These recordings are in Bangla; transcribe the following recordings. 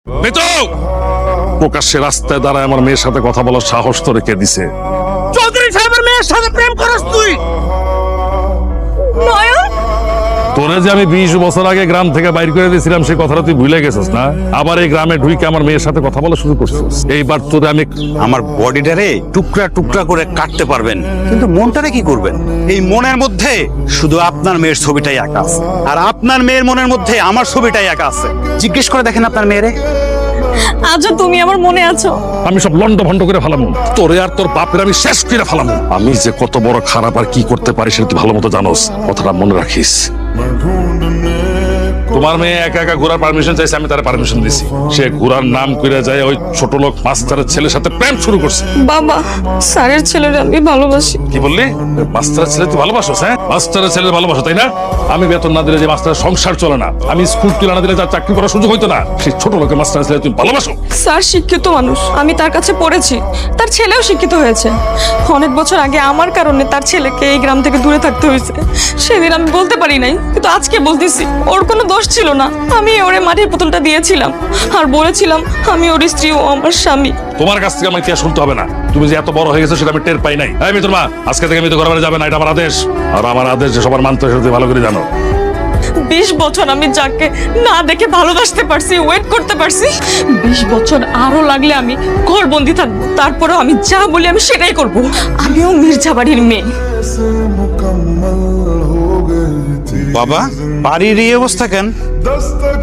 মিতু প্রকাশ্যে রাস্তায় দাঁড়ায় আমার মেয়ের সাথে কথা বলার সাহস তো রেখে দিছে। চৌধুরী সাহেবের মেয়ের সাথে প্রেম করস তুই? নয়ন, তোরে যে আমি 20 বছর আগে গ্রাম থেকে বাইর করে দিয়েছিলাম সেই কথাটা তুই ভুলে গেছিস না? আবার এই গ্রামে ঢুকে আমার মেয়ের সাথে কথা বলা শুরু করছিস। এইবার তোরে আমি আমার বডিটারে টুকরা টুকরা করে কাটতে পারবেন, কিন্তু মনটারে কি করবেন? এই মনের মধ্যে শুধু আপনার মেয়ের ছবিটাই আঁকা আছে, আর আপনার মেয়ের মনের মধ্যে আমার ছবিটাই আঁকা আছে। জিজ্ঞেস করে দেখেন আপনার মেয়েরে। আজও তুমি আমার মনে আছো। আমি সব লন্ড ভন্ড করে ফেলাম, তোরে আর তোর বাপের আমি শেষ করে ফেলাম। আমি যে কত বড় খারাপ আর কি করতে পারি সেটা তুই ভালো মতো জানোস, কথাটা মনে রাখিস। তোমার মেয়ে একা একা ঘোরার পারমিশন চাইছে, আমি তার পারমিশন দিছি। সে ঘোরার নাম করে যায় ওই ছোট লোক মাস্টারের ছেলের সাথে প্রেম শুরু করছে। বাবা, স্যারের ছেলের আমি ভালোবাসি। কি বললি? মাস্টারের ছেলে তুই ভালোবাসো? হ্যাঁ, মাস্টারের ছেলে ভালোবাসো তাই না? আমি বেতন না দিলে যে মাস্টারের সংসার চলে না, আমি স্কুল তুলে না দিলে তার চাকরি করার সুযোগ হইতো না, সেই ছোট লোকের মাস্টারের ছেলে তুই ভালোবাসো? স্যার শিক্ষিত মানুষ, আমি তার কাছে পড়েছি। তার ছেলেও শিক্ষিত হয়েছে। অনেক বছর আগে আমার কারণে তার ছেলেকে এই গ্রাম থেকে দূরে থাকতে হয়েছে। সেদিন আমি বলতে পারি নাই, কিন্তু আজকে বলতেছি ওর কোনো দোষ ছিল না। আমি ওরে মাটির পুতুলটা দিয়েছিলাম আর বলেছিলাম আমি ওর স্ত্রী, ও আমার স্বামী। তোমার কাছ থেকে আমাকে ইতিহাস শুনতে হবে না। তুমি যে এত বড় হয়ে গেছো সেটা আমি টের পাই নাই। এই মিতুর মা, আজকে থেকে মিতু ঘরে যাবে না, এটা আমার আদেশ। আর আমার আদেশ যে সবার মানতে হয় সেটা তুমি ভালো করে জানো। 20 বছর আমি যাকে না দেখে ভালোবাসতে পারছি, ওয়েট করতে পারছি। 20 বছর আরো লাগলে আমি ঘরবন্দি থাকবো। তারপরেও আমি যা বলি আমি সেটাই করব। আমিও মির্জা বাড়ির মেয়ে। বাবা, বাড়ির এই অবস্থা কেন?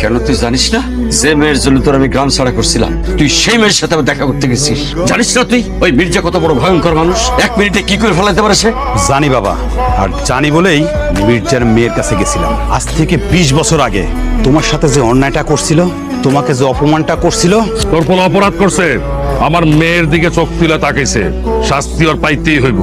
কেন তুই জানিস না যে মেয়ের জন্য তোর আমি গ্রাম ছাড়া করছিলাম, তুই সেই মেয়ের সাথে আবার দেখা করতে গেছিস? জানিস না তুই ওই মির্জা কত বড় ভয়ঙ্কর মানুষ? 1 মিনিটে কি করে ফেলাতে পারে সে? জানি বাবা, আর জানি বলেই মির্জার মেয়ের কাছে গেছিলাম। আজ থেকে 20 বছর আগে তোমার সাথে যে অন্যায়টা করছিল, তোমাকে যে অপমানটা করছিল। তোর পোলা অপরাধ করছে, আমার মেয়ের দিকে চোখ তুলে তাকাইছে, শাস্তি ওর পাইতেই হইব।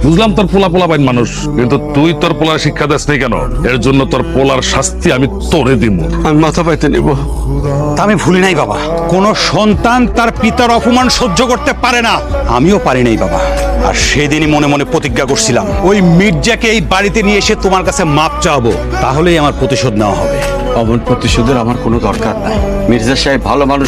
বুঝলাম তোর পোলা পোলা বাইন মানুষ, কিন্তু তুই তোর পোলার শিক্ষা দিস নাই কেন? এর জন্য তোর পোলার শাস্তি আমি তোরে দিব। আমি মাথা পাইতে নিব। তা আমি ভুলি নাই বাবা, কোন সন্তান তার পিতার অপমান সহ্য করতে পারে না, আমিও পারি নাই বাবা। আর সেদিনই মনে মনে প্রতিজ্ঞা করছিলাম, ওই মির্জাকে এই বাড়িতে নিয়ে এসে তোমার কাছে মাপ চাওয়াবো, তাহলেই আমার প্রতিশোধ নেওয়া হবে। অমন প্রতিশোধের আমার কোনো দরকার নাই। মির্জা সাহেব ভালো মানুষ।